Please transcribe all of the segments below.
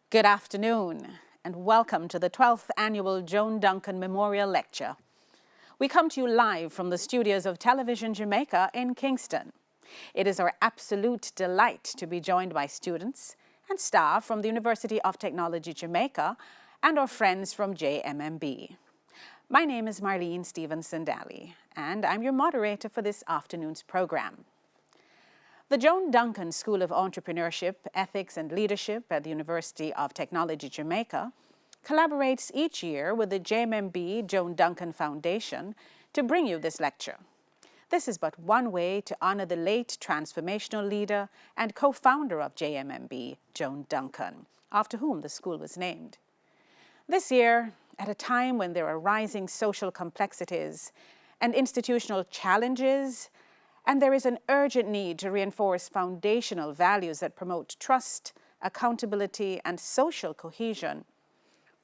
Good afternoon, and welcome to the 12th Annual Joan Duncan Memorial Lecture. We come to you live from the studios of Television Jamaica in Kingston. It is our absolute delight to be joined by students and staff from the University of Technology Jamaica and our friends from JMMB. My name is Marlene Stevenson-Daly, and I'm your moderator for this afternoon's program. The Joan Duncan School of Entrepreneurship, Ethics and Leadership at the University of Technology Jamaica collaborates each year with the JMMB Joan Duncan Foundation to bring you this lecture. This is but one way to honor the late transformational leader and co-founder of JMMB, Joan Duncan, after whom the school was named. This year, at a time when there are rising social complexities and institutional challenges, and there is an urgent need to reinforce foundational values that promote trust, accountability, and social cohesion,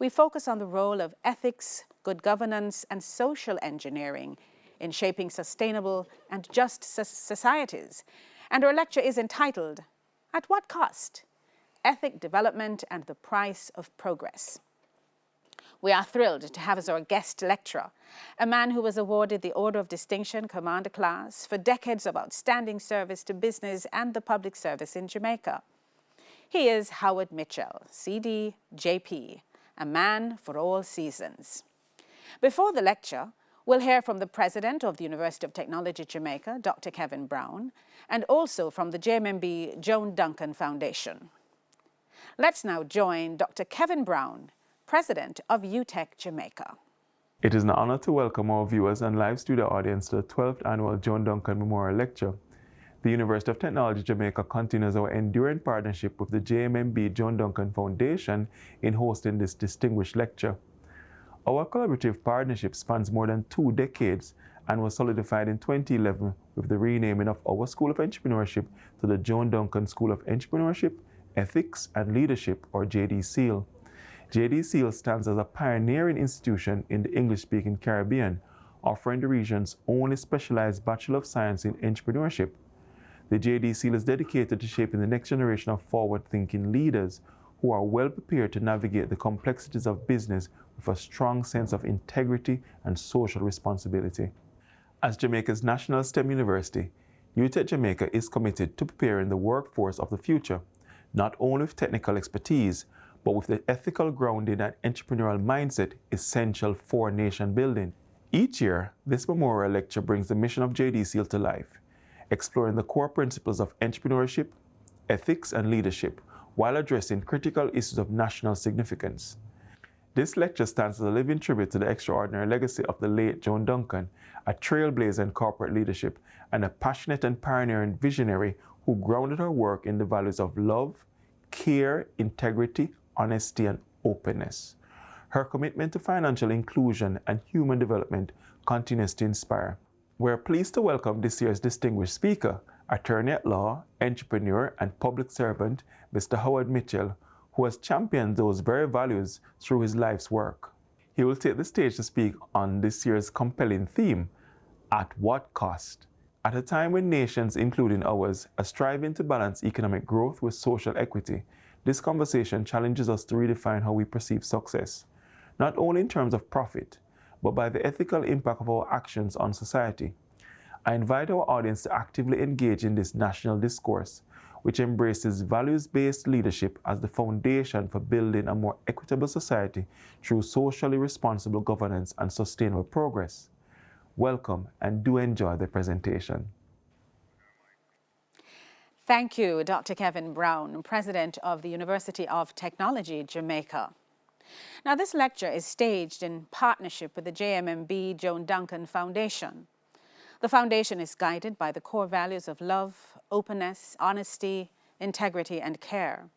we focus on the role of ethics, good governance, and social engineering in shaping sustainable and just societies. And our lecture is entitled, At What Cost? Ethic Development and the Price of Progress. We are thrilled to have as our guest lecturer a man who was awarded the Order of Distinction Commander Class for decades of outstanding service to business and the public service in Jamaica. He is Howard Mitchell, CD, JP, a man for all seasons. Before the lecture, we'll hear from the President of the University of Technology Jamaica, Dr. Kevin Brown, and also from the JMMB Joan Duncan Foundation. Let's now join Dr. Kevin Brown, President of UTech Jamaica. It is an honor to welcome our viewers and live studio audience to the 12th Annual Joan Duncan Memorial Lecture. The University of Technology Jamaica continues our enduring partnership with the JMMB Joan Duncan Foundation in hosting this distinguished lecture. Our collaborative partnership spans more than 2 decades and was solidified in 2011 with the renaming of our School of Entrepreneurship to the Joan Duncan School of Entrepreneurship, Ethics and Leadership, or JD SEAL. JD SEAL stands as a pioneering institution in the English-speaking Caribbean, offering the region's only specialized Bachelor of Science in Entrepreneurship. The JD SEAL is dedicated to shaping the next generation of forward-thinking leaders who are well prepared to navigate the complexities of business with a strong sense of integrity and social responsibility. As Jamaica's national STEM university, UTech Jamaica is committed to preparing the workforce of the future, not only with technical expertise, but with the ethical grounding and entrepreneurial mindset essential for nation building. Each year, this memorial lecture brings the mission of JD SEAL to life, exploring the core principles of entrepreneurship, ethics, and leadership, while addressing critical issues of national significance. This lecture stands as a living tribute to the extraordinary legacy of the late Joan Duncan, a trailblazer in corporate leadership and a passionate and pioneering visionary who grounded her work in the values of love, care, integrity, honesty, and openness. Her commitment to financial inclusion and human development continues to inspire. We're pleased to welcome this year's distinguished speaker, attorney at law, entrepreneur, and public servant, Mr. Howard Mitchell, who has championed those very values through his life's work. He will take the stage to speak on this year's compelling theme, At What Cost? At a time when nations, including ours, are striving to balance economic growth with social equity, this conversation challenges us to redefine how we perceive success, not only in terms of profit, but by the ethical impact of our actions on society. I invite our audience to actively engage in this national discourse, which embraces values-based leadership as the foundation for building a more equitable society through socially responsible governance and sustainable progress. Welcome and do enjoy the presentation. Thank you, Dr. Kevin Brown, President of the University of Technology Jamaica. Now, this lecture is staged in partnership with the JMMB Joan Duncan Foundation. The foundation is guided by the core values of love, openness, honesty, integrity, and care.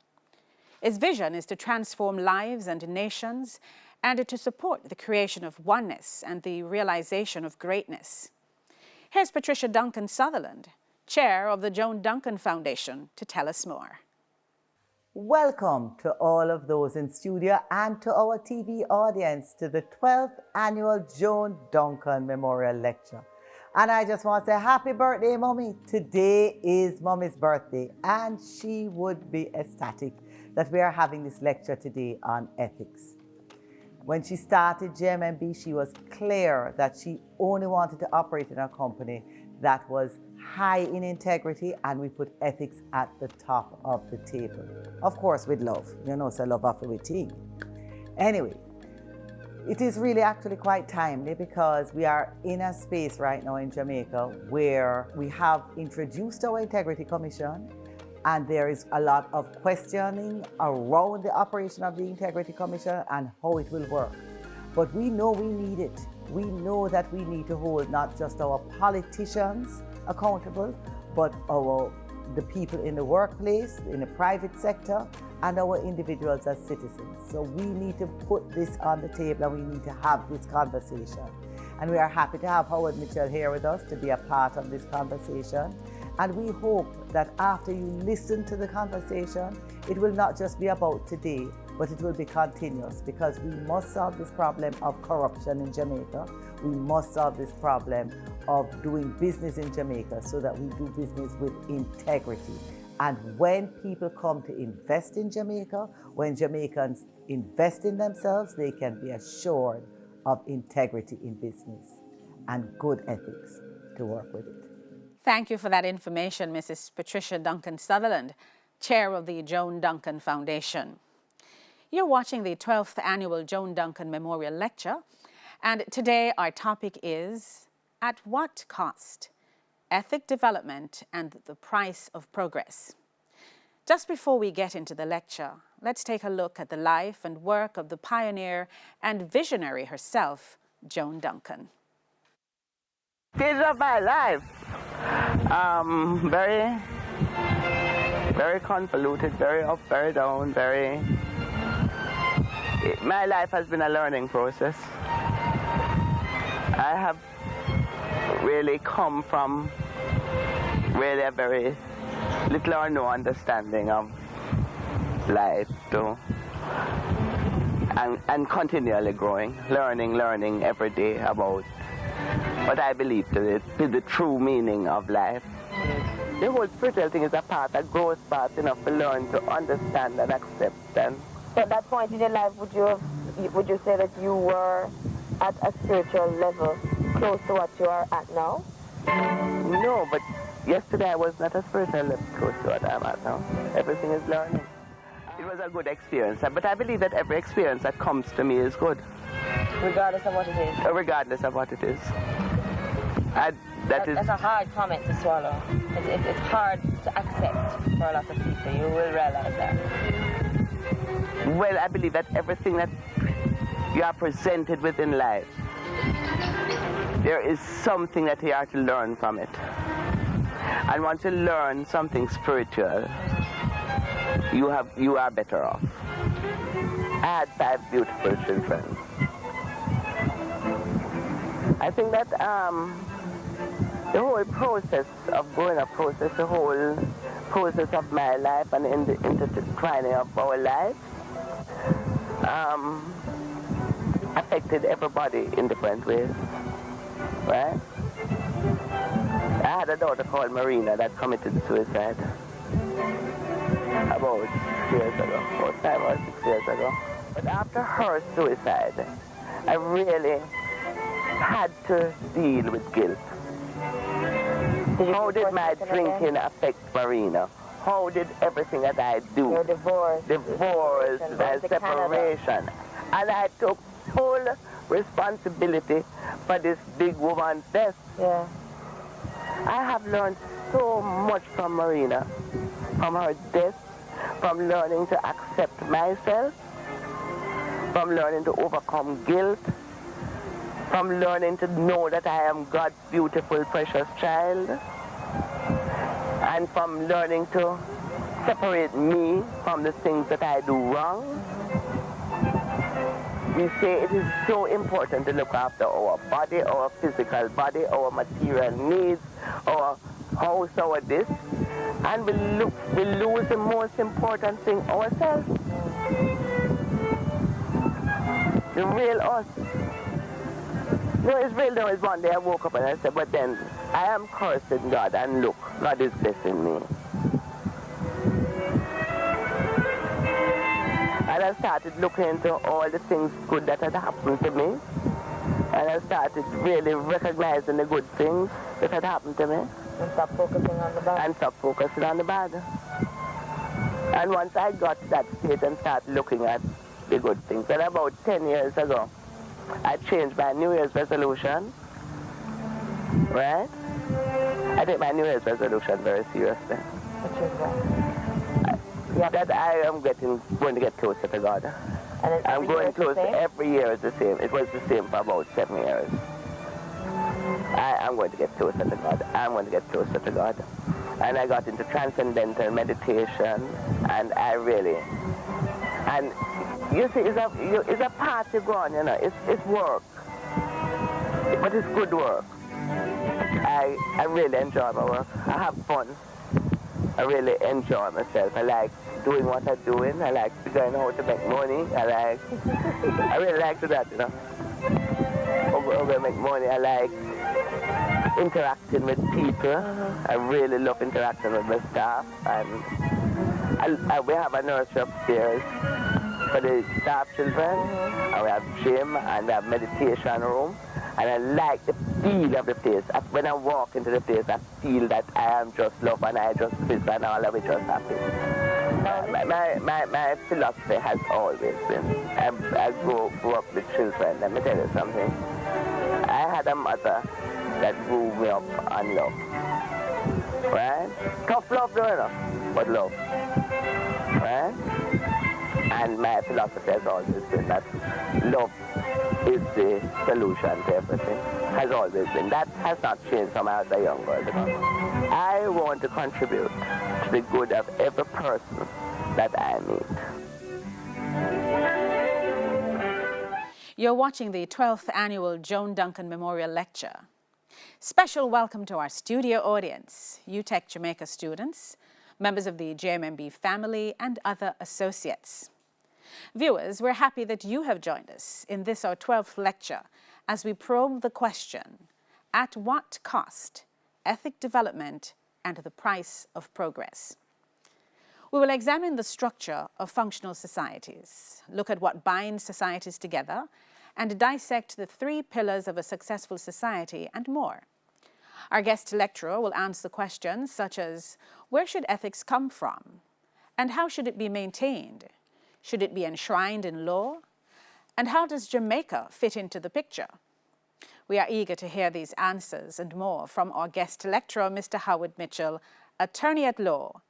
Its vision is to transform lives and nations and to support the creation of oneness and the realization of greatness. Here's Patricia Duncan Sutherland, Chair of the Joan Duncan Foundation, to tell us more. Welcome to all of those in studio and to our TV audience to the 12th Annual Joan Duncan Memorial Lecture. And I just want to say happy birthday, Mommy. Today is Mommy's birthday, and she would be ecstatic that we are having this lecture today on ethics. When she started JMMB, she was clear that she only wanted to operate in a company that was high in integrity, and we put ethics at the top of the table. Of course, with love. You know, so love after we think. Anyway, it is really actually quite timely because we are in a space right now in Jamaica where we have introduced our Integrity Commission, and there is a lot of questioning around the operation of the Integrity Commission and how it will work. But we know we need it. We know that we need to hold not just our politicians accountable, but the people in the workplace, in the private sector, and our individuals as citizens. So we need to put this on the table and we need to have this conversation. And we are happy to have Howard Mitchell here with us to be a part of this conversation. And we hope that after you listen to the conversation, it will not just be about today, but it will be continuous, because we must solve this problem of corruption in Jamaica. We must solve this problem of doing business in Jamaica so that we do business with integrity. And when people come to invest in Jamaica, when Jamaicans invest in themselves, they can be assured of integrity in business and good ethics to work with it. Thank you for that information, Mrs. Patricia Duncan Sutherland, Chair of the Joan Duncan Foundation. You're watching the 12th Annual Joan Duncan Memorial Lecture, and today our topic is, at what cost? Ethic development and the price of progress. Just before we get into the lecture, let's take a look at the life and work of the pioneer and visionary herself, Joan Duncan. Stage of my life, very convoluted, very up, very down, my life has been a learning process. I have really come from really a very little or no understanding of life to and continually growing, learning every day about what I believe to be the true meaning of life. The whole spiritual thing is a growth path, to learn to understand and accept. And so at that point in your life, would you say that you were at a spiritual level close to what you are at now? No, but yesterday I was not a spiritual level close to what I'm at now. Everything is learning. It was a good experience, but I believe that every experience that comes to me is good. Regardless of what it is? Regardless of what it is. That's a hard comment to swallow. It's hard to accept for a lot of people. You will realize that. Well, I believe that everything that you are presented with in life, there is something that you are to learn from it. And once you learn something spiritual, you are better off. I had 5 beautiful children. I think that the whole process of growing up, the whole process of my life and in the intertwining of our life affected everybody in different ways, right? I had a daughter called Marina that committed suicide about 6 years ago, or 5 or 6 years ago. But after her suicide, I really had to deal with guilt. How did my drinking affect Marina? How did everything that I do? Your divorce, my separation. And I took full responsibility for this big woman's death. Yeah. I have learned so much from Marina, from her death, from learning to accept myself, from learning to overcome guilt, from learning to know that I am God's beautiful, precious child, and from learning to separate me from the things that I do wrong. We say it is so important to look after our body, our physical body, our material needs, our house, our this, and we lose the most important thing, ourselves. The real us. No, it's real though. It's one day I woke up and I said, but then I am cursing God, and look, God is blessing me. And I started looking into all the things good that had happened to me. And I started really recognizing the good things that had happened to me. And stop focusing on the bad. And stop focusing on the bad. And once I got to that state and started looking at the good things, and about 10 years ago, I changed my New Year's resolution, right? I take my New Year's resolution very seriously. Which is what? That I am going to get closer to God. And I'm going closer. Every year is the same. It was the same for about 7 years. I'm going to get closer to God. I'm going to get closer to God. And I got into transcendental meditation, and I really, and you see, it's a party going, you know, it's work, but it's good work. I really enjoy my work. I have fun. I really enjoy myself. I like doing what I'm doing. I like figuring out how to make money. I really like to do that, you know. How to make money. I like interacting with people. I really love interacting with my staff. And we have a nursery upstairs for the staff children. And we have gym and we have meditation room. And I like the feel of the place. When I walk into the place, I feel that I am just love and I just feel and all of it just happy. My philosophy has always been, I grew up with children. Let me tell you something. I had a mother that grew me up on love. Right? Tough love, though, you know, but love. Right? And my philosophy has always been that love is the solution to everything. Has always been. That has not changed from as a young girl. I want to contribute to the good of every person that I meet. You're watching the 12th Annual Joan Duncan Memorial Lecture. Special welcome to our studio audience, UTech Jamaica students, members of the JMMB family, and other associates. Viewers, we're happy that you have joined us in this, our 12th lecture, as we probe the question, at what cost, ethic development and the price of progress? We will examine the structure of functional societies, look at what binds societies together, and dissect the 3 pillars of a successful society and more. Our guest lecturer will answer questions such as, where should ethics come from? And how should it be maintained? Should it be enshrined in law? And how does Jamaica fit into the picture? We are eager to hear these answers and more from our guest lecturer, Mr. Howard Mitchell, attorney at law,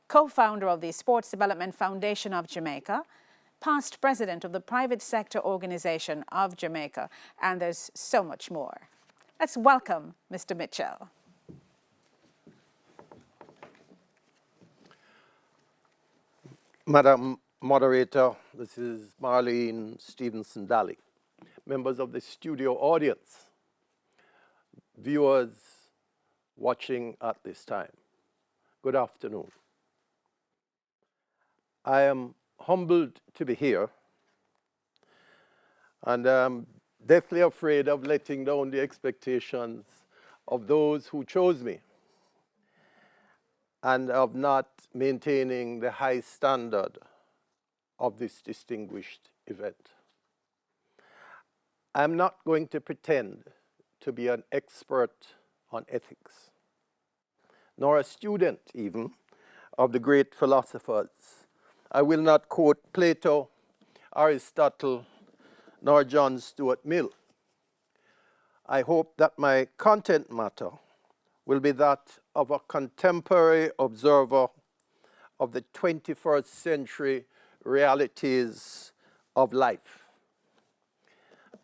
co-founder of the Sports Development Foundation of Jamaica, past president of the private sector organization of Jamaica, and there's so much more. Let's welcome Mr. Mitchell. Madam Moderator, this is Marlene Stevenson-Daly, members of the studio audience, viewers watching at this time. Good afternoon. I am humbled to be here, and I'm deathly afraid of letting down the expectations of those who chose me and of not maintaining the high standard of this distinguished event. I'm not going to pretend to be an expert on ethics, nor a student even of the great philosophers. I will not quote Plato, Aristotle, nor John Stuart Mill. I hope that my content matter will be that of a contemporary observer of the 21st century realities of life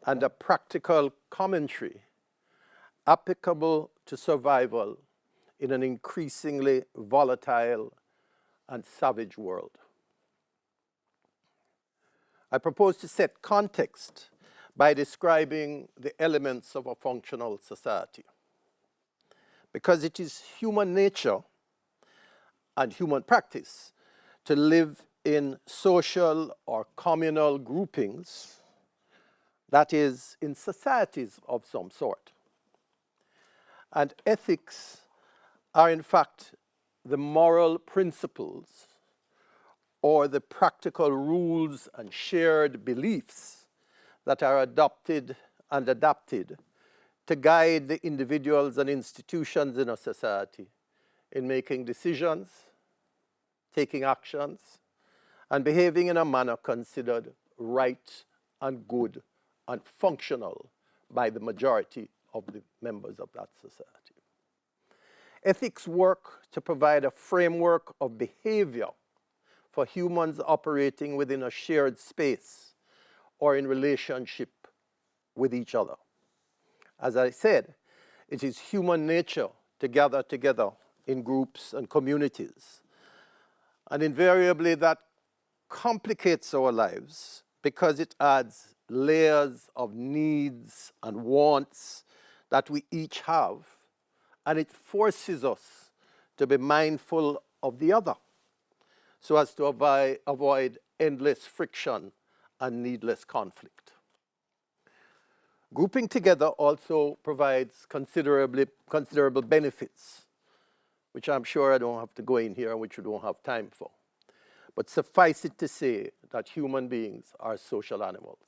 and a practical commentary applicable to survival in an increasingly volatile and savage world. I propose to set context by describing the elements of a functional society, because it is human nature and human practice to live in social or communal groupings that is, in societies of some sort. And ethics are, in fact, the moral principles or the practical rules and shared beliefs that are adopted and adapted to guide the individuals and institutions in a society in making decisions, taking actions, and behaving in a manner considered right and good and functional by the majority of the members of that society. Ethics work to provide a framework of behavior for humans operating within a shared space or in relationship with each other. As I said, it is human nature to gather together in groups and communities. And invariably that complicates our lives because it adds layers of needs and wants that we each have, and it forces us to be mindful of the other so as to avoid endless friction and needless conflict. Grouping together also provides considerable benefits, which I'm sure I don't have to go in here and which we don't have time for. But suffice it to say that human beings are social animals.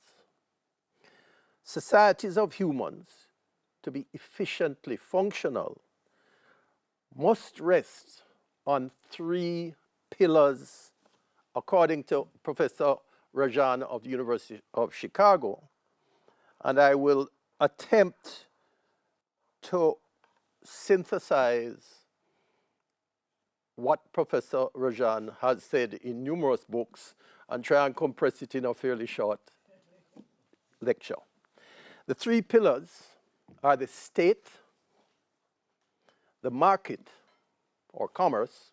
Societies of humans, to be efficiently functional, must rest on three pillars, according to Professor Rajan of the University of Chicago. And I will attempt to synthesize what Professor Rajan has said in numerous books and try and compress it in a fairly short lecture. The three pillars are the state, the market, or commerce,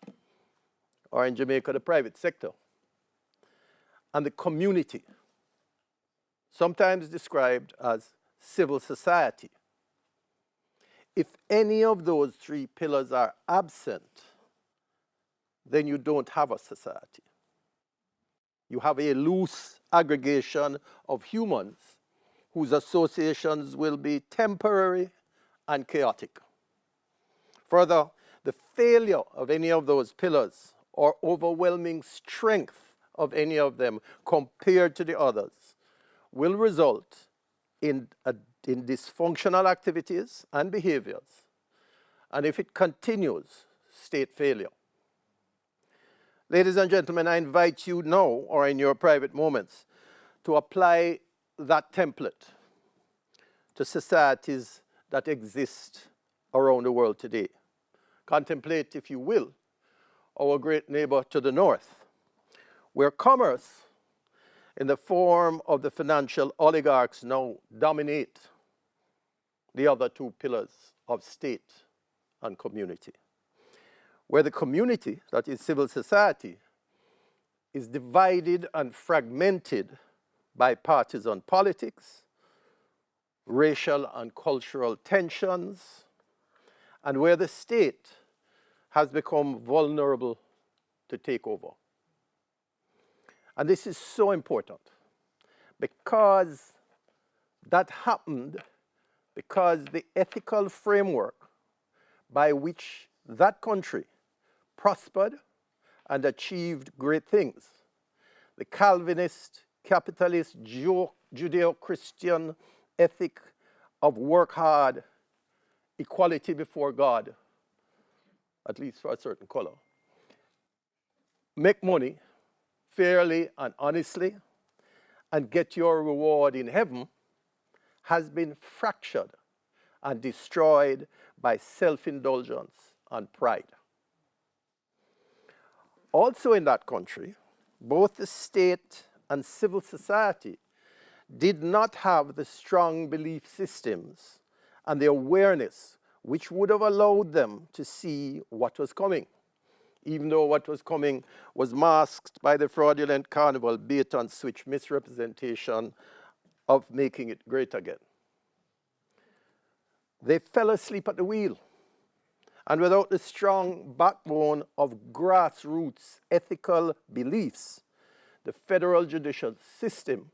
or in Jamaica, the private sector, and the community, sometimes described as civil society. If any of those three pillars are absent, then you don't have a society. You have a loose aggregation of humans whose associations will be temporary and chaotic. Further, the failure of any of those pillars or overwhelming strength of any of them compared to the others will result in dysfunctional activities and behaviors, and if it continues, state failure. Ladies and gentlemen, I invite you now or in your private moments to apply that template to societies that exist around the world today. Contemplate, if you will, our great neighbor to the north, where commerce in the form of the financial oligarchs now dominate the other two pillars of state and community. Where the community, that is civil society, is divided and fragmented by partisan politics, racial and cultural tensions, and where the state has become vulnerable to take over. And this is so important because that happened because the ethical framework by which that country prospered and achieved great things, the Calvinist, capitalist, Judeo-Christian ethic of work hard, equality before God, at least for a certain color, make money fairly and honestly, and get your reward in heaven, has been fractured and destroyed by self-indulgence and pride. Also in that country, both the state and civil society did not have the strong belief systems and the awareness which would have allowed them to see what was coming, even though what was coming was masked by the fraudulent carnival bait and switch misrepresentation of making it great again. They fell asleep at the wheel, and without the strong backbone of grassroots ethical beliefs, the federal judicial system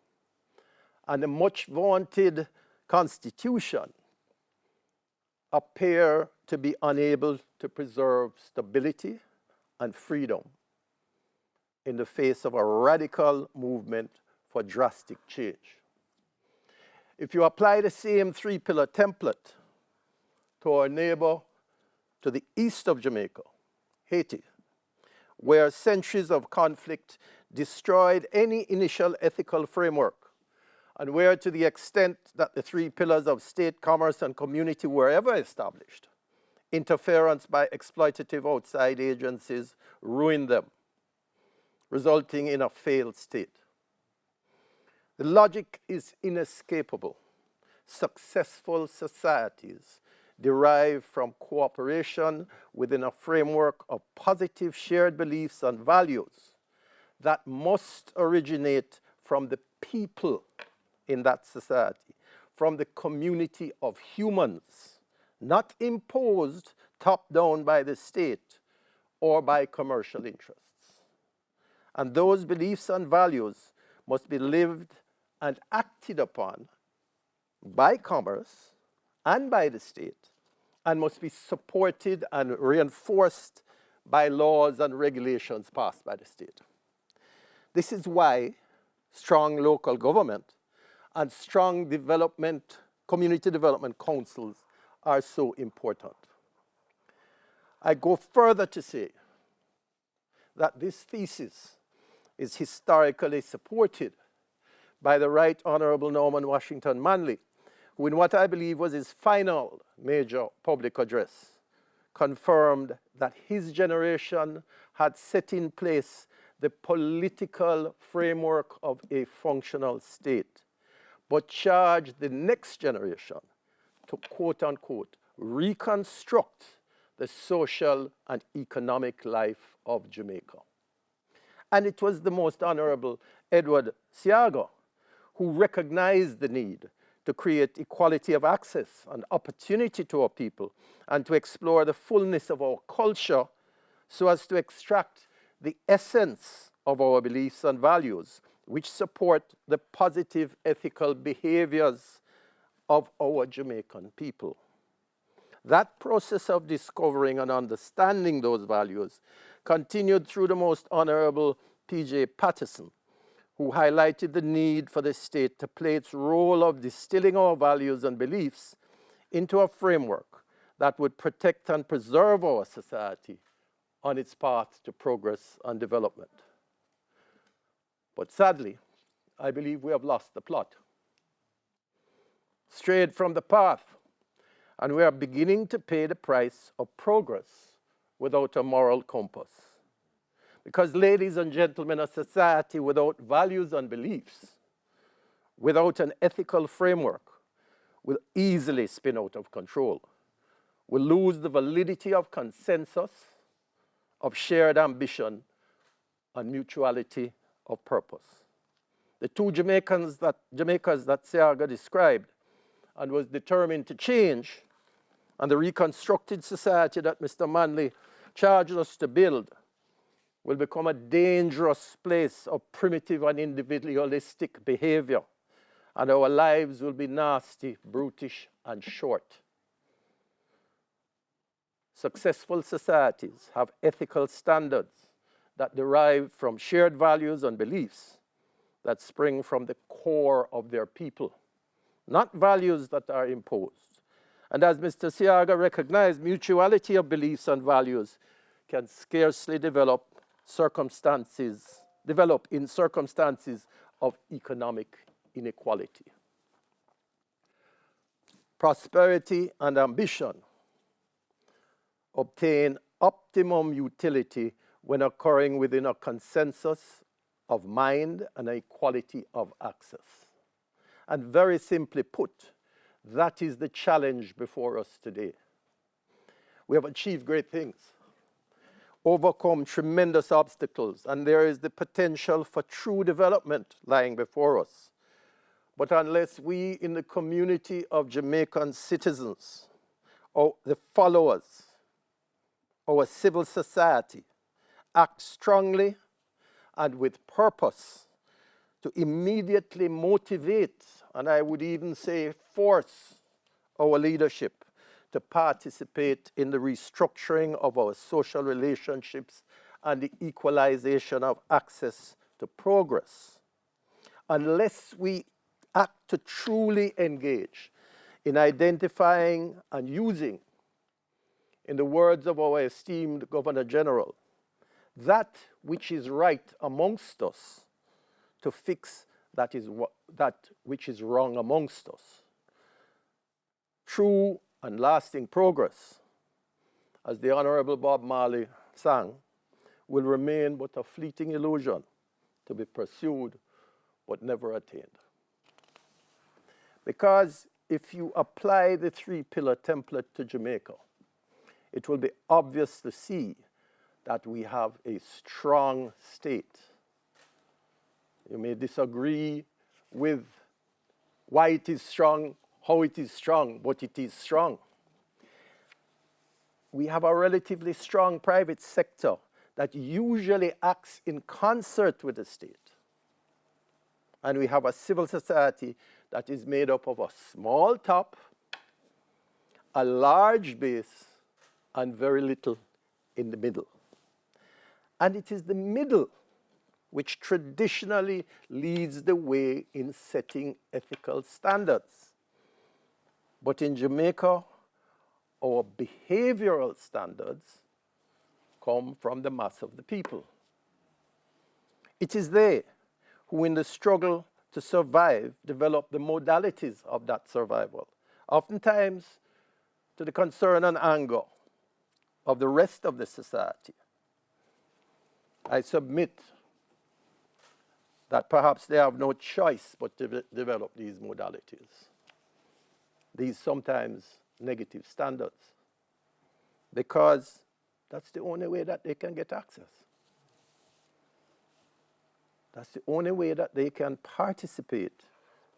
and the much vaunted Constitution appear to be unable to preserve stability and freedom in the face of a radical movement for drastic change. If you apply the same three-pillar template to our neighbor to the east of Jamaica, Haiti, where centuries of conflict destroyed any initial ethical framework, and where, to the extent that the three pillars of state, commerce, and community were ever established, interference by exploitative outside agencies ruined them, resulting in a failed state. The logic is inescapable. Successful societies derive from cooperation within a framework of positive shared beliefs and values that must originate from the people in that society, from the community of humans, not imposed top-down by the state or by commercial interests. And those beliefs and values must be lived and acted upon by commerce and by the state, and must be supported and reinforced by laws and regulations passed by the state. This is why strong local government and strong community development councils are so important. I go further to say that this thesis is historically supported by the Right Honorable Norman Washington Manley, who, in what I believe was his final major public address, confirmed that his generation had set in place the political framework of a functional state, but charged the next generation to, quote unquote, reconstruct the social and economic life of Jamaica. And it was the Most Honorable Edward Seaga who recognized the need to create equality of access and opportunity to our people and to explore the fullness of our culture so as to extract the essence of our beliefs and values, which support the positive ethical behaviors of our Jamaican people. That process of discovering and understanding those values continued through the Most Honorable P.J. Patterson, who highlighted the need for the state to play its role of distilling our values and beliefs into a framework that would protect and preserve our society on its path to progress and development. But sadly, I believe we have lost the plot, strayed from the path, and we are beginning to pay the price of progress without a moral compass. Because, ladies and gentlemen, a society without values and beliefs, without an ethical framework, will easily spin out of control, will lose the validity of consensus, of shared ambition, and mutuality of purpose. The two Jamaicas that Seaga described and was determined to change, and the reconstructed society that Mr. Manley charged us to build, will become a dangerous place of primitive and individualistic behavior, and our lives will be nasty, brutish, and short. Successful societies have ethical standards that derive from shared values and beliefs that spring from the core of their people, not values that are imposed. And as Mr. Seaga recognized, mutuality of beliefs and values can scarcely develop in circumstances of economic inequality. Prosperity and ambition obtain optimum utility when occurring within a consensus of mind and equality of access. And very simply put, that is the challenge before us today. We have achieved great things, overcome tremendous obstacles, and there is the potential for true development lying before us. But unless we in the community of Jamaican citizens, or the followers, our civil society, act strongly and with purpose to immediately motivate, and I would even say force, our leadership to participate in the restructuring of our social relationships and the equalization of access to progress. Unless we act to truly engage in identifying and using, in the words of our esteemed Governor General, that which is right amongst us to fix that which is wrong amongst us. True and lasting progress, as the Honorable Bob Marley sang, will remain but a fleeting illusion to be pursued but never attained. Because if you apply the three-pillar template to Jamaica, it will be obvious to see that we have a strong state. You may disagree with why it is strong, how it is strong, but it is strong. We have a relatively strong private sector that usually acts in concert with the state. And we have a civil society that is made up of a small top, a large base, and very little in the middle. And it is the middle which traditionally leads the way in setting ethical standards. But in Jamaica, our behavioral standards come from the mass of the people. It is they who, in the struggle to survive, develop the modalities of that survival, oftentimes to the concern and anger of the rest of the society. I submit that perhaps they have no choice but to develop these modalities, these sometimes negative standards, because that's the only way that they can get access. That's the only way that they can participate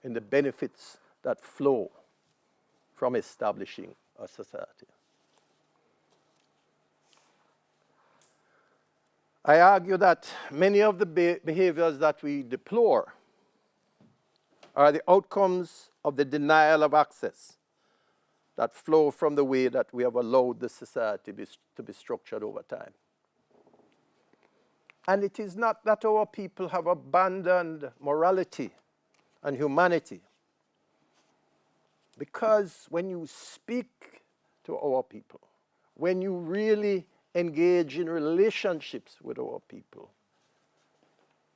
in the benefits that flow from establishing a society. I argue that many of the behaviors that we deplore are the outcomes of the denial of access that flow from the way that we have allowed the society to be structured over time. And it is not that our people have abandoned morality and humanity, because when you speak to our people, when you really engage in relationships with our people,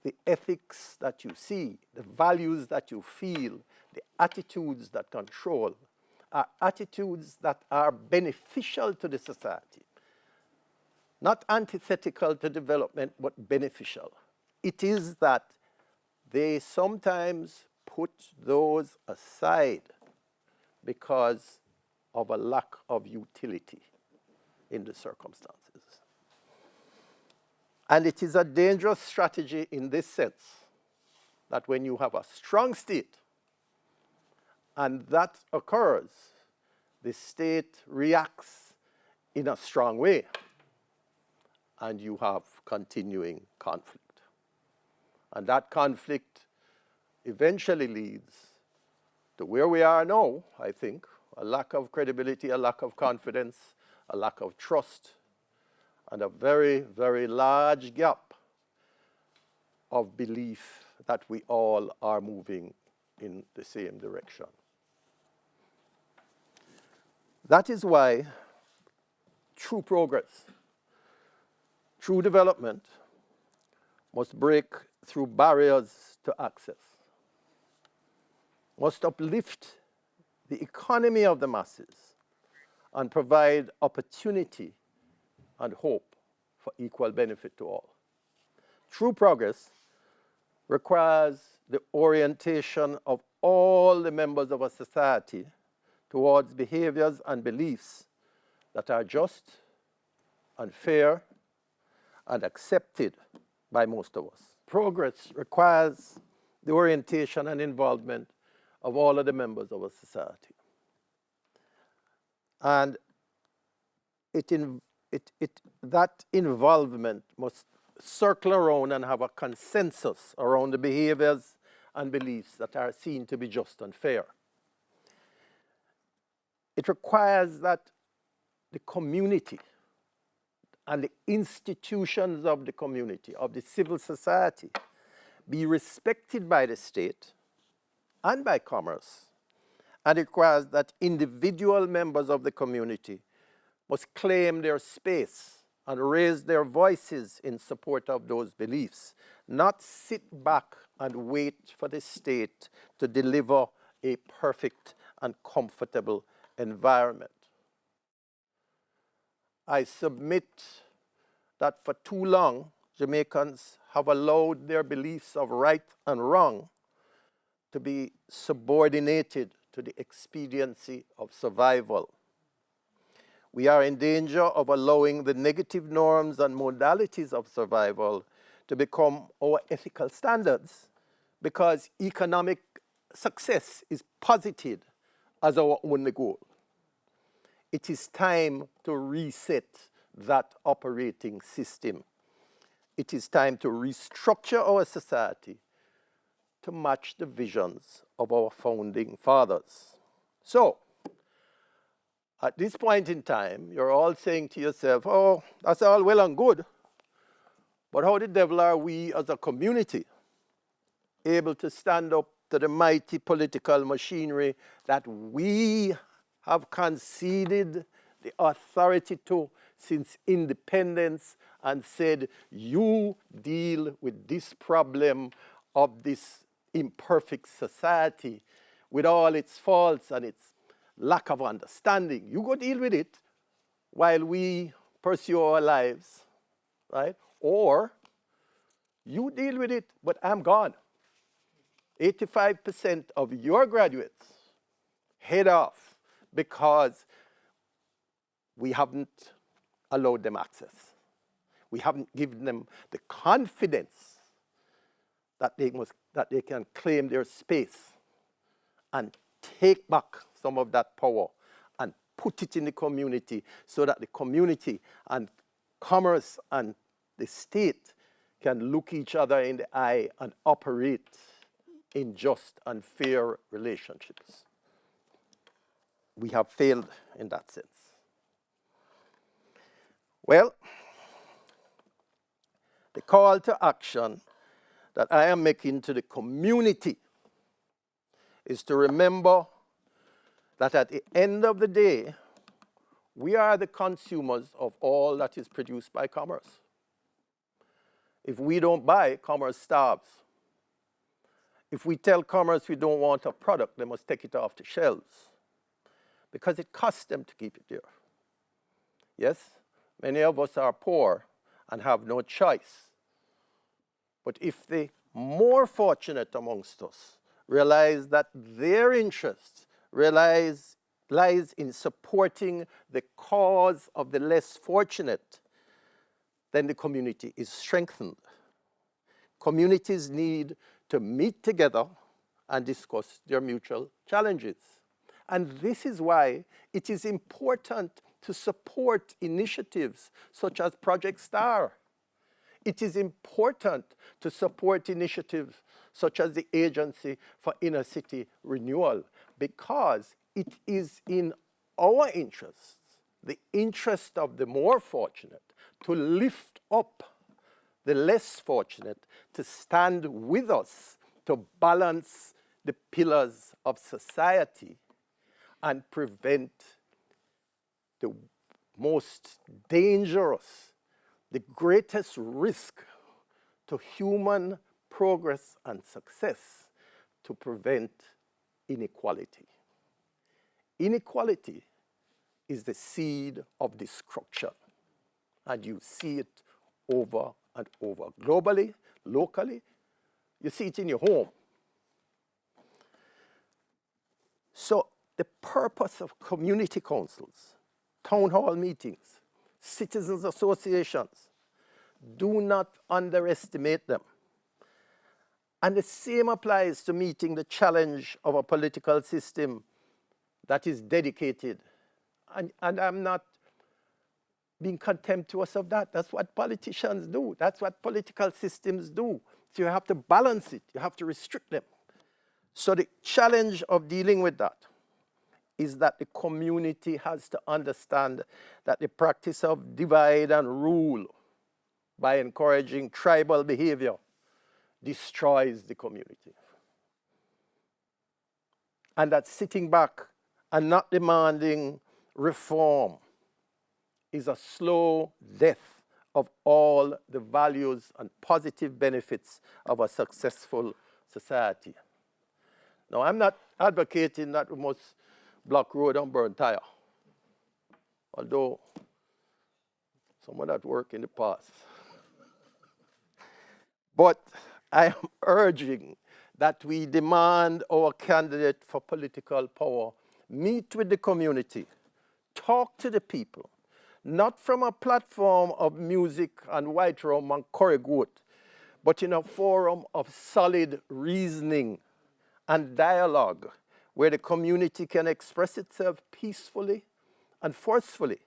the ethics that you see, the values that you feel, the attitudes that control, are attitudes that are beneficial to the society. Not antithetical to development, but beneficial. It is that they sometimes put those aside because of a lack of utility in the circumstances. And it is a dangerous strategy in this sense, that when you have a strong state, and that occurs, the state reacts in a strong way, and you have continuing conflict. And that conflict eventually leads to where we are now, I think, a lack of credibility, a lack of confidence, a lack of trust, and a very, very large gap of belief that we all are moving in the same direction. That is why true progress, true development must break through barriers to access, must uplift the economy of the masses, and provide opportunity and hope for equal benefit to all. True progress requires the orientation of all the members of a society towards behaviors and beliefs that are just and fair and accepted by most of us. Progress requires the orientation and involvement of all of the members of a society. And that involvement must circle around and have a consensus around the behaviors and beliefs that are seen to be just and fair. It requires that the community and the institutions of the community, of the civil society, be respected by the state and by commerce. And it requires that individual members of the community must claim their space and raise their voices in support of those beliefs, not sit back and wait for the state to deliver a perfect and comfortable environment. I submit that for too long, Jamaicans have allowed their beliefs of right and wrong to be subordinated to the expediency of survival. We are in danger of allowing the negative norms and modalities of survival to become our ethical standards because economic success is posited as our only goal. It is time to reset that operating system. It is time to restructure our society to match the visions of our founding fathers. So, at this point in time, you're all saying to yourself, oh, that's all well and good, but how the devil are we as a community able to stand up to the mighty political machinery that we have conceded the authority to since independence and said, you deal with this problem of this imperfect society with all its faults and its lack of understanding. You go deal with it while we pursue our lives, right? Or you deal with it, but I'm gone. 85% of your graduates head off because we haven't allowed them access. We haven't given them the confidence that they can claim their space and take back some of that power and put it in the community so that the community and commerce and the state can look each other in the eye and operate in just and fair relationships. We have failed in that sense. Well, the call to action that I am making to the community is to remember that at the end of the day, we are the consumers of all that is produced by commerce. If we don't buy, commerce starves. If we tell commerce we don't want a product, they must take it off the shelves because it costs them to keep it there. Yes, many of us are poor and have no choice. But if the more fortunate amongst us realize that their interest lies in supporting the cause of the less fortunate, then the community is strengthened. Communities need to meet together and discuss their mutual challenges. And this is why it is important to support initiatives such as Project STAR. It is important to support initiatives such as the Agency for Inner City Renewal because it is in our interests, the interest of the more fortunate, to lift up the less fortunate, to stand with us, to balance the pillars of society and prevent the most dangerous, the greatest risk to human progress and success, to prevent inequality. Inequality is the seed of destruction, and you see it over and over. Globally, locally, you see it in your home. So the purpose of community councils, town hall meetings, citizens associations, do not underestimate them. And the same applies to meeting the challenge of a political system that is dedicated. And I'm not being contemptuous of that. That's what politicians do. That's what political systems do. So you have to balance it. You have to restrict them. So the challenge of dealing with that is that the community has to understand that the practice of divide and rule by encouraging tribal behavior destroys the community. And that sitting back and not demanding reform is a slow death of all the values and positive benefits of a successful society. Now, I'm not advocating that we must block road and burn tire, although some of that worked in the past. But I am urging that we demand our candidate for political power meet with the community, talk to the people, not from a platform of music and white rum and curry goat, but in a forum of solid reasoning and dialogue where the community can express itself peacefully and forcefully.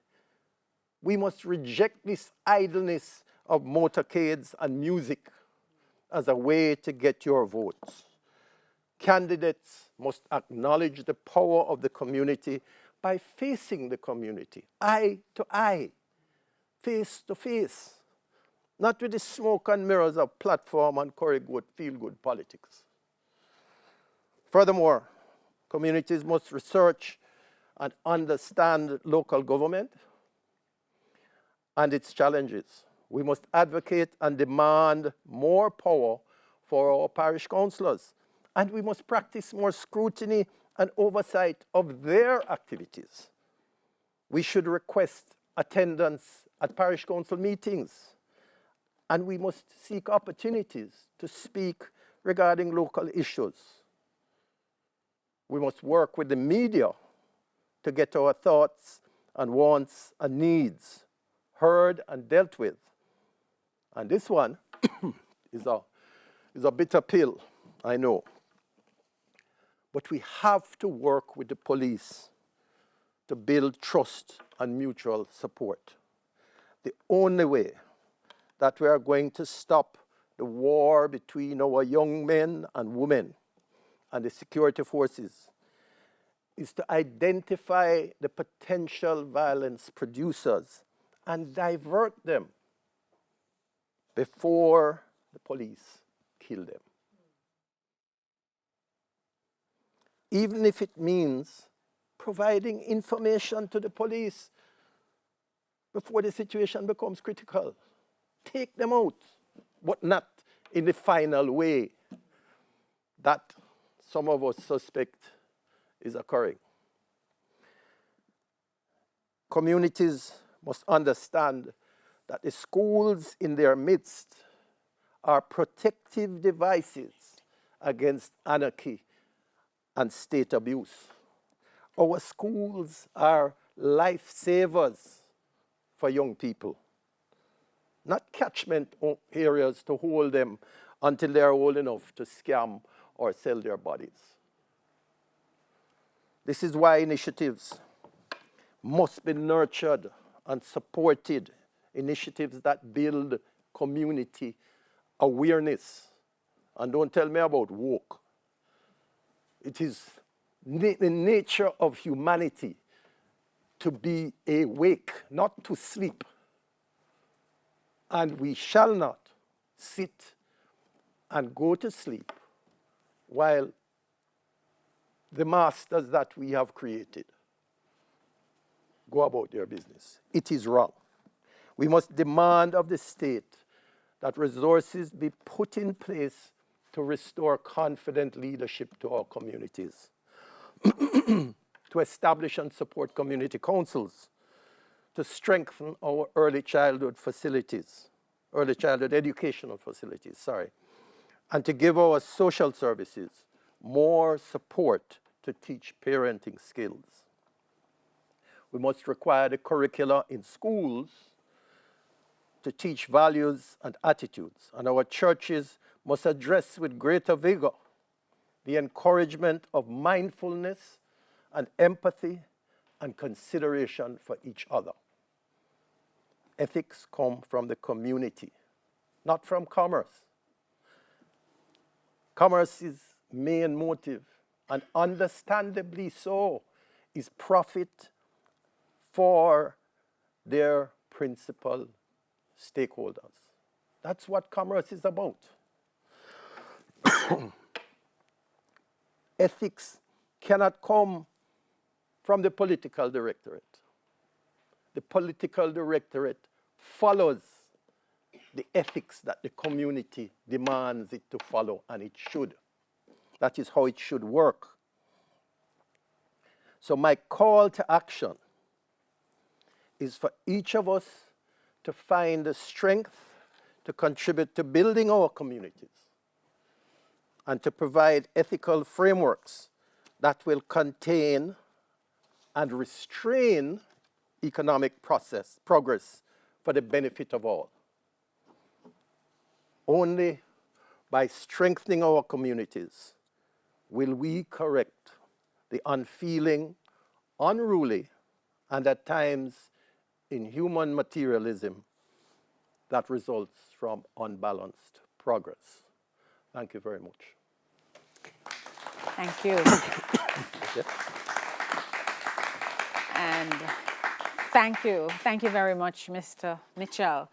We must reject this idleness of motorcades and music as a way to get your votes. Candidates must acknowledge the power of the community by facing the community, eye to eye, face to face, not with the smoke and mirrors of platform and curry goat feel-good politics. Furthermore, communities must research and understand local government and its challenges. We must advocate and demand more power for our parish councillors, and we must practice more scrutiny and oversight of their activities. We should request attendance at parish council meetings, and we must seek opportunities to speak regarding local issues. We must work with the media to get our thoughts and wants and needs heard and dealt with. And this one is a bitter pill, I know. But we have to work with the police to build trust and mutual support. The only way that we are going to stop the war between our young men and women and the security forces is to identify the potential violence producers and divert them before the police kill them. Even if it means providing information to the police before the situation becomes critical. Take them out, but not in the final way that some of us suspect is occurring. Communities must understand that the schools in their midst are protective devices against anarchy and state abuse. Our schools are lifesavers for young people, not catchment areas to hold them until they are old enough to scam or sell their bodies. This is why initiatives must be nurtured and supported, initiatives that build community awareness. And don't tell me about woke. It is the nature of humanity to be awake, not to sleep. And we shall not sit and go to sleep while the masters that we have created go about their business. It is wrong. We must demand of the state that resources be put in place to restore confident leadership to our communities, to establish and support community councils, to strengthen our early childhood educational facilities, and to give our social services more support to teach parenting skills. We must require the curricula in schools to teach values and attitudes, and our churches must address with greater vigor the encouragement of mindfulness and empathy and consideration for each other. Ethics come from the community, not from commerce. Commerce is main motive, and understandably so, is profit for their principal stakeholders. That's what commerce is about. Ethics cannot come from the political directorate. The political directorate follows the ethics that the community demands it to follow, and it should. That is how it should work. So my call to action is for each of us to find the strength to contribute to building our communities and to provide ethical frameworks that will contain and restrain economic progress for the benefit of all. Only by strengthening our communities will we correct the unfeeling, unruly, and at times inhuman materialism that results from unbalanced progress. Thank you very much. Thank you. And thank you very much, Mr. Mitchell,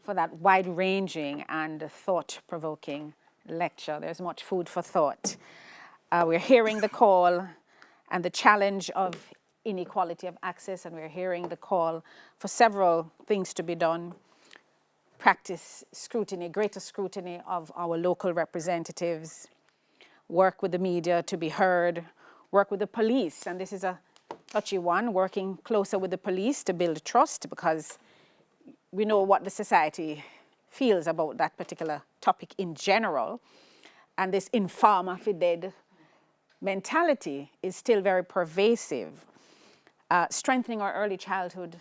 for that wide-ranging and thought-provoking lecture. There's much food for thought. We're hearing the call and the challenge of inequality of access, and we're hearing the call for several things to be done. Practice scrutiny, greater scrutiny of our local representatives, work with the media to be heard, work with the police, and this is a touchy one, working closer with the police to build trust, because we know what the society feels about that particular topic in general, and this informa fided mentality is still very pervasive. Strengthening our early childhood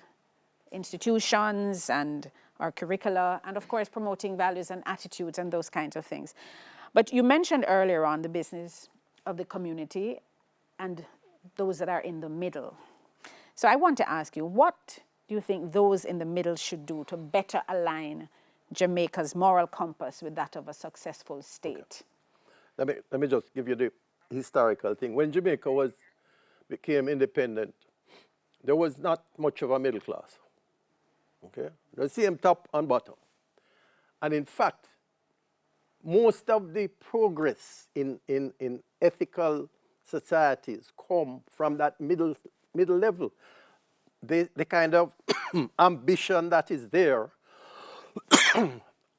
institutions and our curricula, and of course promoting values and attitudes and those kinds of things. But you mentioned earlier on the business of the community and those that are in the middle. So I want to ask you, what do you think those in the middle should do to better align Jamaica's moral compass with that of a successful state? Okay. Let me just give you the historical thing. When Jamaica became independent, there was not much of a middle class. Okay? The same top and bottom. And in fact, most of the progress in ethical societies come from that middle level. The kind of ambition that is there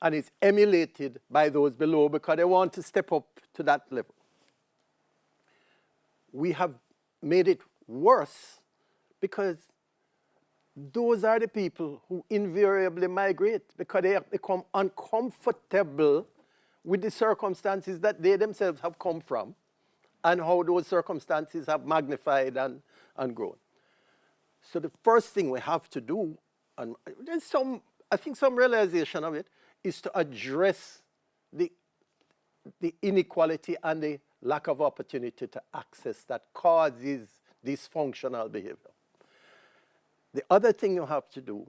and is emulated by those below because they want to step up to that level. We have made it worse because those are the people who invariably migrate because they have become uncomfortable with the circumstances that they themselves have come from and how those circumstances have magnified and grown. So the first thing we have to do, and there's I think some realization of it, is to address the inequality and the lack of opportunity to access that causes dysfunctional behavior. The other thing you have to do,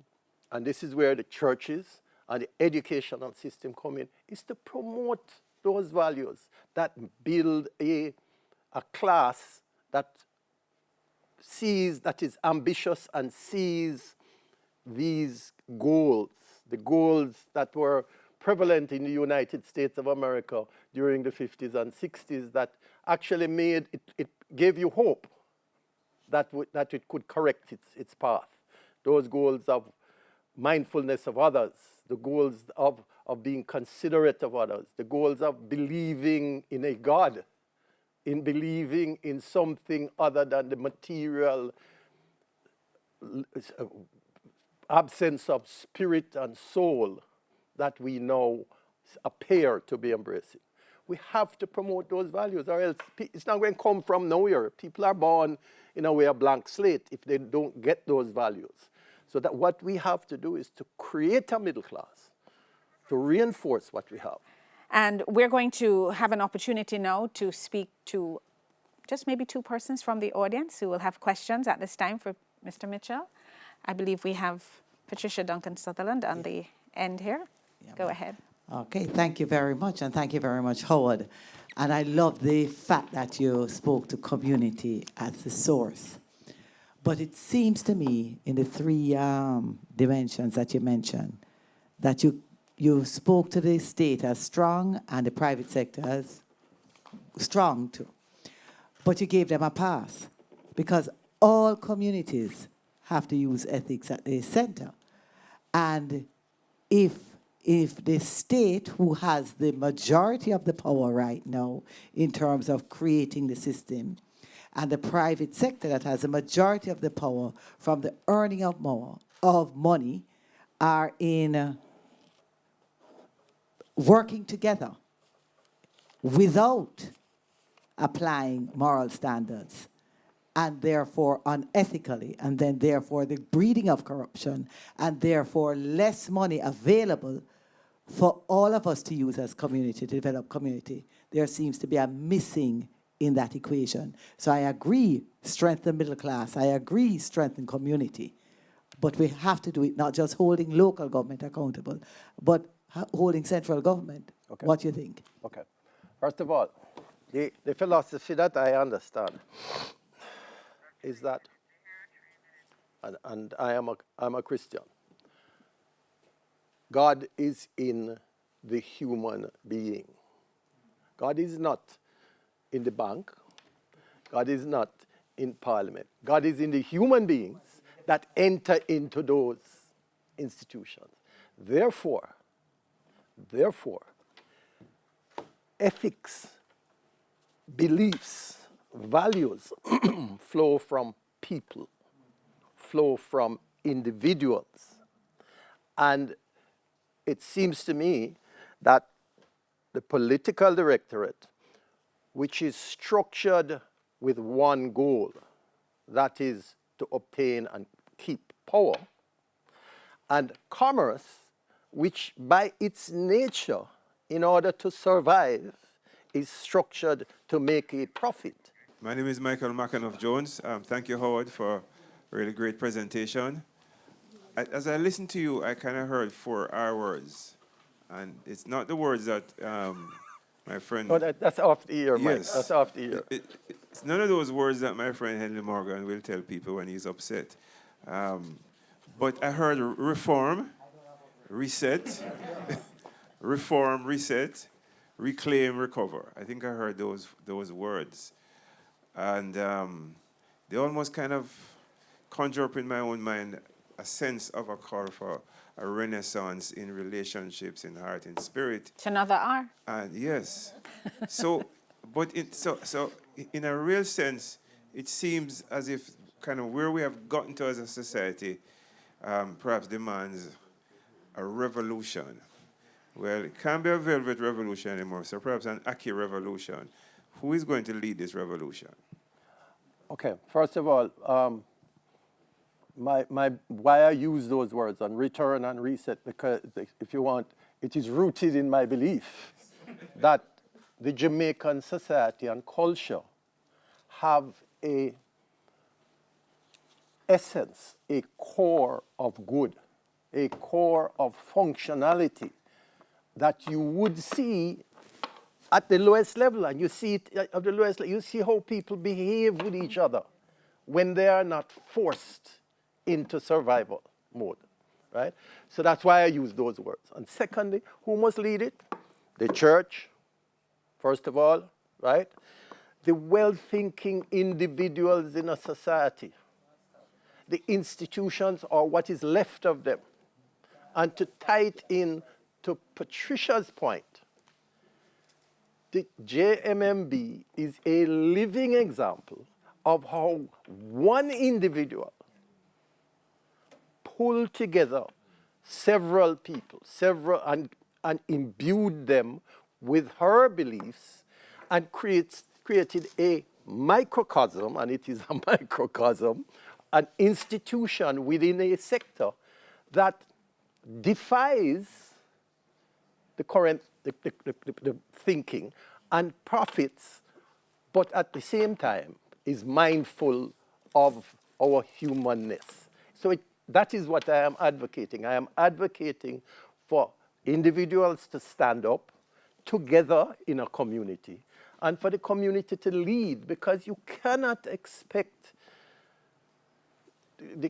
and this is where the churches and the educational system come in, is to promote those values that build a class that is ambitious and sees these goals, the goals that were prevalent in the United States of America during the 50s and 60s that actually it gave you hope that it could correct its path. Those goals of mindfulness of others, the goals of being considerate of others, the goals of believing in a God, in believing in something other than the material absence of spirit and soul that we now appear to be embracing. We have to promote those values, or else it's not going to come from nowhere. People are born in a way a blank slate if they don't get those values. So that what we have to do is to create a middle class, to reinforce what we have. And we're going to have an opportunity now to speak to just maybe two persons from the audience who will have questions at this time for Mr. Mitchell. I believe we have Patricia Duncan Sutherland on the end here. Yeah, Go ahead. Okay, thank you very much, and thank you very much, Howard. And I love the fact that you spoke to community as the source. But it seems to me, in the three dimensions that you mentioned, that you spoke to the state as strong and the private sector as strong too. But you gave them a pass, because all communities have to use ethics at the center. And if the state, who has the majority of the power right now in terms of creating the system, and the private sector that has the majority of the power from the earning of money, are in working together without applying moral standards, and therefore unethically, and then therefore the breeding of corruption, and therefore less money available for all of us to use as community, to develop community, there seems to be a missing in that equation. So I agree, strengthen middle class, I agree, strengthen community, but we have to do it not just holding local government accountable, but holding central government. Okay. What do you think? Okay. First of all, the philosophy that I understand is that, and I'm a Christian, God is in the human being. God is not in the bank. God is not in parliament. God is in the human beings that enter into those institutions. Therefore, ethics, beliefs, values flow from people, flow from individuals. And it seems to me that the political directorate, which is structured with one goal, that is to obtain and keep power, and commerce, which by its nature, in order to survive, is structured to make a profit. My name is Michael McAnuff-Jones. Thank you, Howard, for a really great presentation. As I listened to you, I kind of heard 4 R words. And it's not the words that my friend... Oh, that's off the ear, Mike. Yes. That's off the ear. It's none of those words that my friend Henry Morgan will tell people when he's upset. But I heard reform, reset, reform, reset, reclaim, recover. I think I heard those words. And they almost kind of conjure up in my own mind a sense of a call for a renaissance in relationships, in heart and spirit. It's another R. And yes. So in a real sense, it seems as if kind of where we have gotten to as a society perhaps demands a revolution. Well, it can't be a velvet revolution anymore, so perhaps an Aki revolution. Who is going to lead this revolution? Okay, first of all, why I use those words on return and reset, because if you want, it is rooted in my belief that the Jamaican society and culture have a essence, a core of good, a core of functionality that you would see at the lowest level, and you see it at the lowest level. You see how people behave with each other when they are not forced into survival mode, right? So that's why I use those words. And secondly, who must lead it? The church, first of all, right? The well-thinking individuals in a society, the institutions or what is left of them. And to tie it in to Patricia's point, the JMMB is a living example of how one individual pulled together several people, and imbued them with her beliefs and created a microcosm, and it is a microcosm, an institution within a sector that defies the current the thinking and profits, but at the same time is mindful of our humanness. So that is what I am advocating. I am advocating for individuals to stand up together in a community and for the community to lead, because you cannot expect the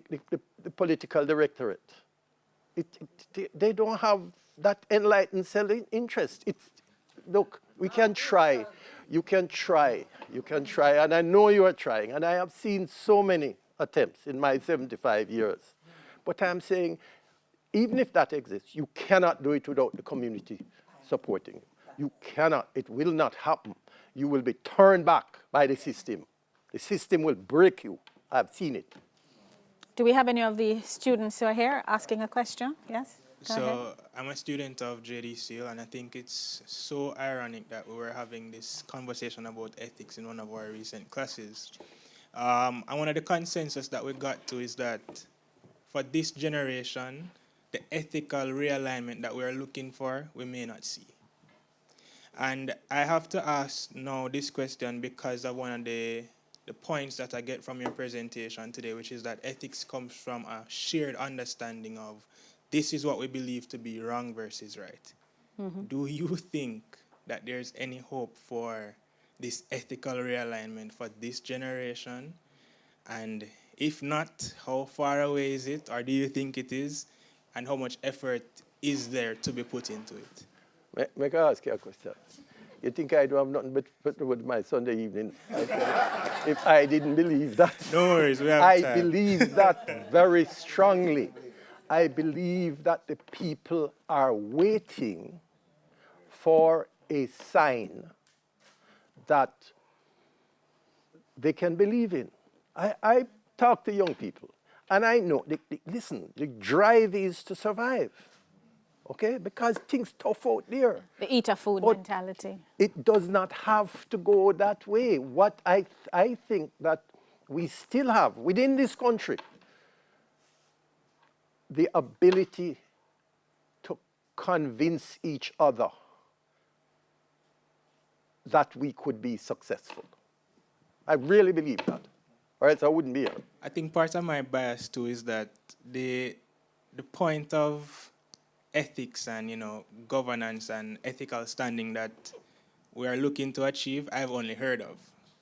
political directorate. They don't have that enlightened self-interest. Look, we can try. You can try. You can try. And I know you are trying. And I have seen so many attempts in my 75 years. But I'm saying, even if that exists, you cannot do it without the community supporting you. You cannot. It will not happen. You will be turned back by the system. The system will break you. I've seen it. Do we have any of the students who are here asking a question? Yes? Go ahead. So I'm a student of JDCL, and I think it's so ironic that we were having this conversation about ethics in one of our recent classes. And one of the consensus that we got to is that for this generation, the ethical realignment that we're looking for, we may not see. And I have to ask now this question because of one of the points that I get from your presentation today, which is that ethics comes from a shared understanding of this is what we believe to be wrong versus right. Mm-hmm. Do you think that there's any hope for this ethical realignment for this generation? And if not, how far away is it, or do you think it is? And how much effort is there to be put into it? May I ask you a question? You think I don't have nothing but with my Sunday evening? If I didn't believe that. No worries, we have I time. believe that very strongly. I believe that the people are waiting for a sign that they can believe in. I talk to young people, and I know, listen, the drive is to survive. Okay, because things tough out there. The eater food mentality. It does not have to go that way. What I think that we still have within this country, the ability to convince each other that we could be successful. I really believe that, or else I wouldn't be here. I think part of my bias too is that the point of ethics and governance and ethical standing that we are looking to achieve, I've only heard of.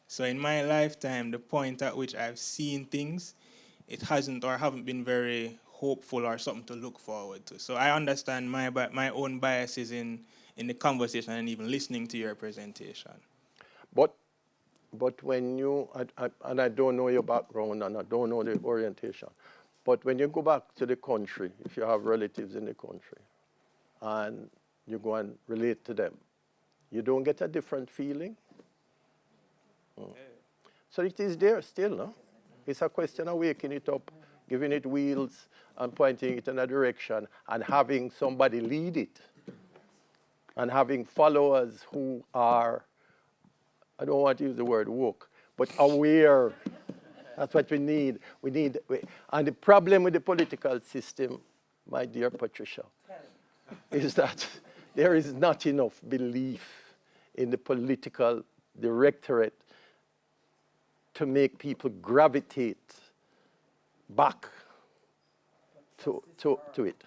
So in my lifetime, the point at which I've seen things, it hasn't or haven't been very hopeful or something to look forward to. So I understand my own biases in the conversation and even listening to your presentation. But when you, and I don't know your background and I don't know the orientation, but when you go back to the country, if you have relatives in the country, and you go and relate to them, you don't get a different feeling? So it is there still, no? It's a question of waking it up, giving it wheels, and pointing it in a direction, and having somebody lead it, and having followers who are, I don't want to use the word woke, but aware. That's what we need. And the problem with the political system, my dear Patricia, is that there is not enough belief in the political directorate to make people gravitate back to it.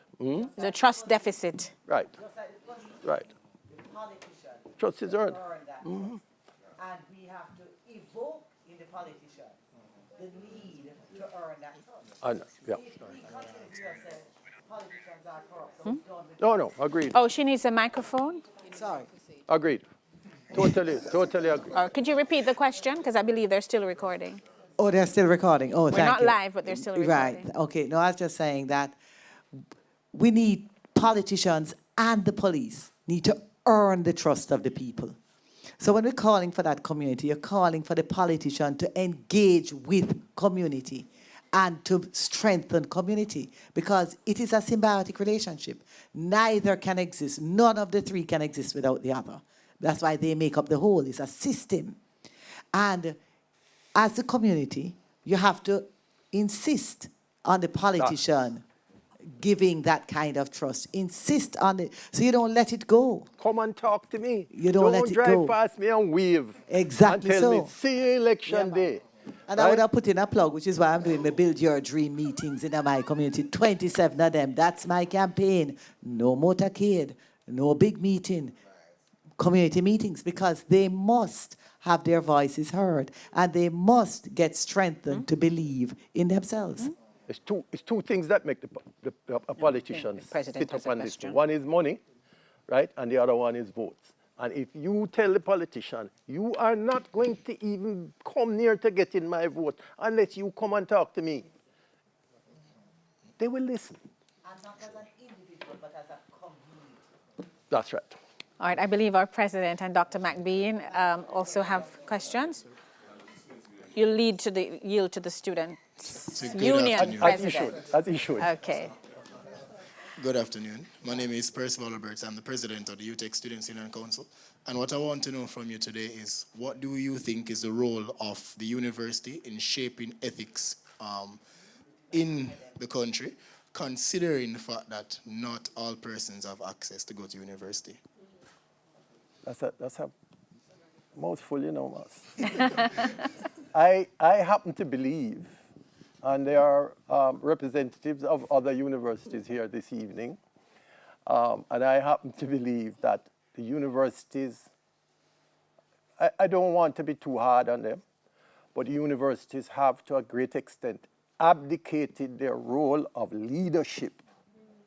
The trust deficit. Right. Right. Trust is earned. Mm-hmm. And we have to evoke in the politician the need to earn that trust. I know, yeah. If we continue to say politicians are corrupt, so we don't No, agreed. Oh, she needs a microphone? Sorry. Agreed. Totally agree. Could you repeat the question? Because I believe they're still recording. Oh, they're still recording. Oh, We're thank not you. live, but they're still recording. Right. Okay. No, I was just saying that we need politicians and the police need to earn the trust of the people. So when we're calling for that community, you're calling for the politician to engage with community and to strengthen community, because it is a symbiotic relationship. Neither can exist. None of the three can exist without the other. That's why they make up the whole. It's a system. And as a community, you have to insist on the politician giving that kind of trust. Insist on it, so you don't let it go. Come and talk to me. You don't let it drive go. past me and wave. Exactly and tell so. me, see you election day. And I would have put in a plug, which is why I'm doing my Build Your Dream meetings in my community, 27 of them. That's my campaign. No motorcade, no big meeting, community meetings, because they must have their voices heard and they must get strengthened to believe in themselves. It's two things that make a politician sit up on this. One is money, right? And the other one is votes. And if you tell the politician, you are not going to even come near to getting my vote unless you come and talk to me, they will listen. And not as an individual, but as a community. That's right. All right, I believe our president and Dr. McBean also have questions. You yield to the students' union president. As he should. Okay. Good afternoon. My name is Percival Roberts. I'm the president of the UTech Students Union Council. And what I want to know from you today is, what do you think is the role of the university in shaping ethics in the country, considering the fact that not all persons have access to go to university? That's a mouthful, you know, Mas. I happen to believe, and there are representatives of other universities here this evening, and I happen to believe that the universities, I don't want to be too hard on them, but the universities have to a great extent abdicated their role of leadership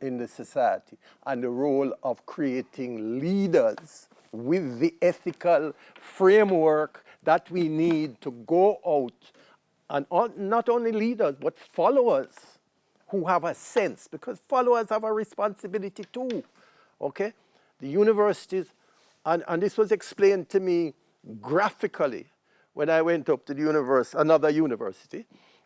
in the society and the role of creating leaders with the ethical framework that we need to go out and not only leaders, but followers who have a sense, because followers have a responsibility too, okay? The universities, and this was explained to me graphically when I went up to another university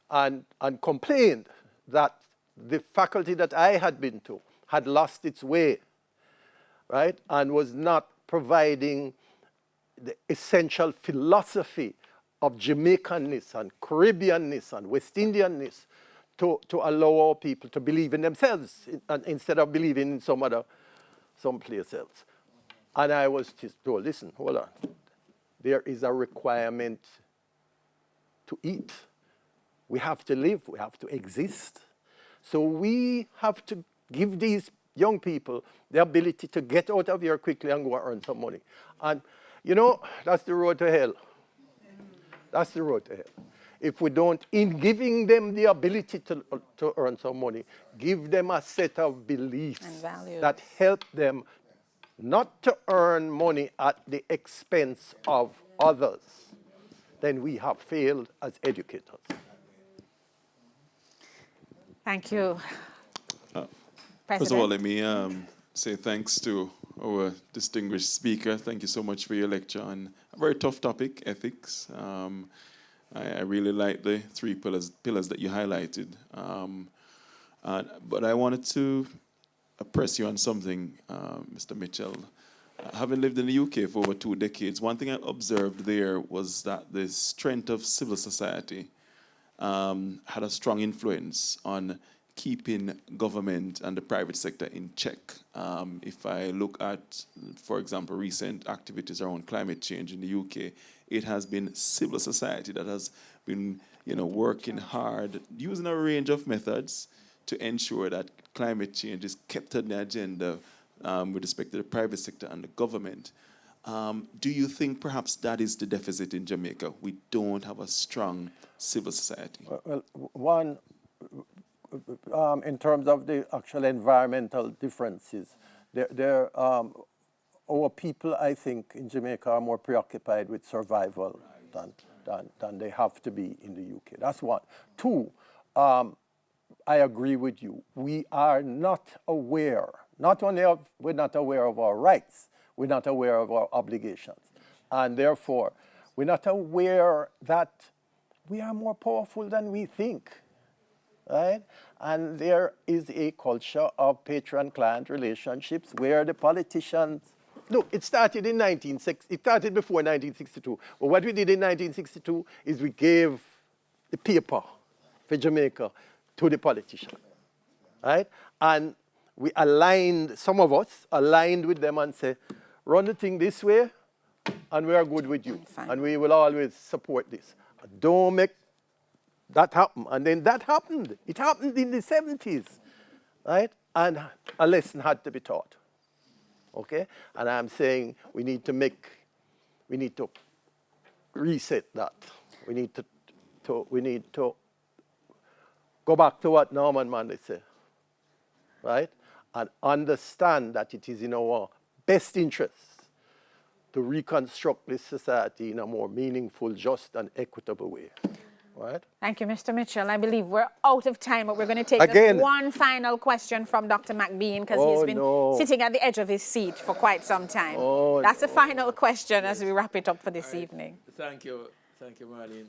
and complained that the faculty that I had been to had lost its way, right? And was not providing the essential philosophy of Jamaicanness and Caribbeanness and West Indianness to allow our people to believe in themselves instead of believing in someplace else. And I was told, listen, hold on. There is a requirement to eat. We have to live, we have to exist. So we have to give these young people the ability to get out of here quickly and go and earn some money. And, you know, that's the road to hell. That's the road to hell. If we don't, in giving them the ability to earn some money, give them a set of beliefs that help them not to earn money at the expense of others, then we have failed as educators. Thank you. First of all, let me say thanks to our distinguished speaker. Thank you so much for your lecture on a very tough topic, ethics. I really like the three pillars that you highlighted. But I wanted to press you on something, Mr. Mitchell. Having lived in the UK for over 2 decades, one thing I observed there was that the strength of civil society had a strong influence on keeping government and the private sector in check. If I look at, for example, recent activities around climate change in the UK, it has been civil society that has been, working hard, using a range of methods to ensure that climate change is kept on the agenda with respect to the private sector and the government. Do you think perhaps that is the deficit in Jamaica? We don't have a strong civil society. Well, one, in terms of the actual environmental differences, our people, I think, in Jamaica are more preoccupied with survival than they have to be in the UK. That's one. Two, I agree with you. We are not aware, we're not aware of our rights, we're not aware of our obligations. And therefore, we're not aware that we are more powerful than we think, right? And there is a culture of patron-client relationships where the politicians, look, it started before 1962. But what we did in 1962 is we gave the paper for Jamaica to the politician, right? And we some of us aligned with them and said, run the thing this way, and we are good with you. And we will always support this. Don't make That happened. And then that happened. It happened in the 70s, right? And a lesson had to be taught. Okay? And I'm saying we need to reset that. We need to go back to what Norman Mandela said, right? And understand that it is in our best interest to reconstruct this society in a more meaningful, just, and equitable way, right? Thank you, Mr. Mitchell. I believe we're out of time, but we're going to take just one final question from Dr. McBean, because he's been sitting at the edge of his seat for quite some time. That's the final question as we wrap it up for this evening. Thank you, Marlene.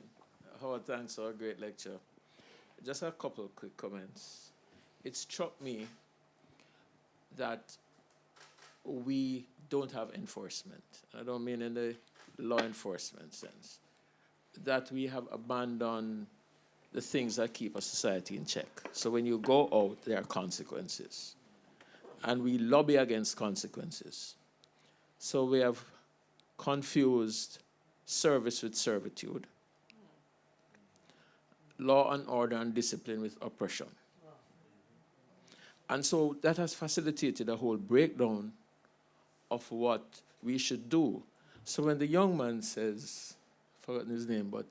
Howard, thanks for a great lecture. Just a couple of quick comments. It struck me that we don't have enforcement. I don't mean in the law enforcement sense. That we have abandoned the things that keep a society in check. So when you go out, there are consequences. And we lobby against consequences. So we have confused service with servitude, law and order and discipline with oppression. And so that has facilitated a whole breakdown of what we should do. So when the young man says, forgotten his name, but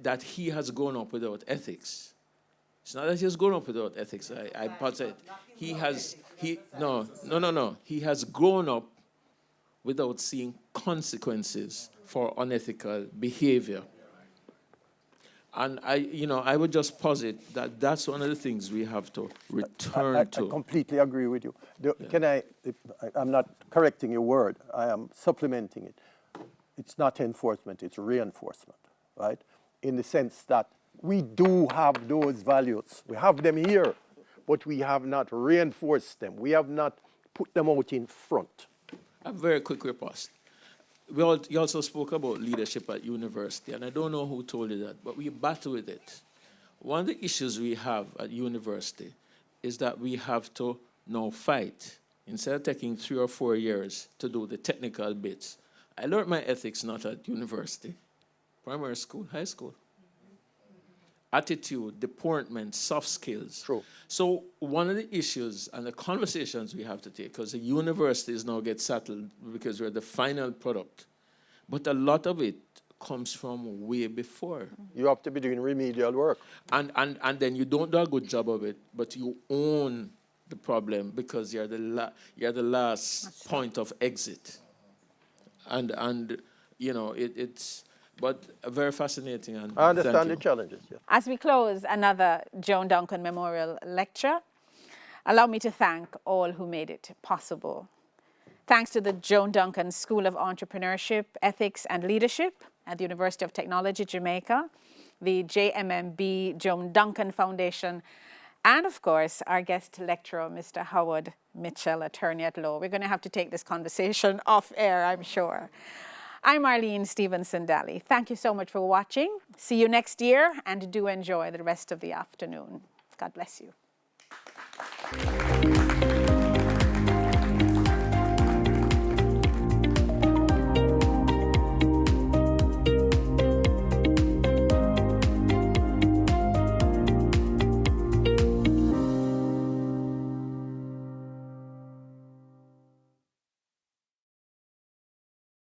that he has grown up without ethics. It's not that he has grown up without ethics. I posit he has grown up without seeing consequences for unethical behavior. And I would just posit that that's one of the things we have to return to. I completely agree with you. I'm not correcting your word. I am supplementing it. It's not enforcement, it's reinforcement, right? In the sense that we do have those values. We have them here, but we have not reinforced them. We have not put them out in front. A very quick riposte. You also spoke about leadership at university, and I don't know who told you that, but we battle with it. One of the issues we have at university is that we have to now fight. Instead of taking 3 or 4 years to do the technical bits, I learned my ethics not at university, primary school, high school. Attitude, deportment, soft skills. True. So one of the issues and the conversations we have to take, because the universities now get settled because we're the final product, but a lot of it comes from way before. You have to be doing remedial work. And then you don't do a good job of it, but you own the problem because you're the last point of exit. And it's but very fascinating. And I understand the challenges. Yeah. As we close another Joan Duncan Memorial Lecture, allow me to thank all who made it possible. Thanks to the Joan Duncan School of Entrepreneurship, Ethics and Leadership at the University of Technology, Jamaica, the JMMB Joan Duncan Foundation, and of course, our guest lecturer, Mr. Howard Mitchell, attorney at law. We're going to have to take this conversation off air, I'm sure. I'm Marlene Stevenson-Daly. Thank you so much for watching. See you next year, and do enjoy the rest of the afternoon. God bless you.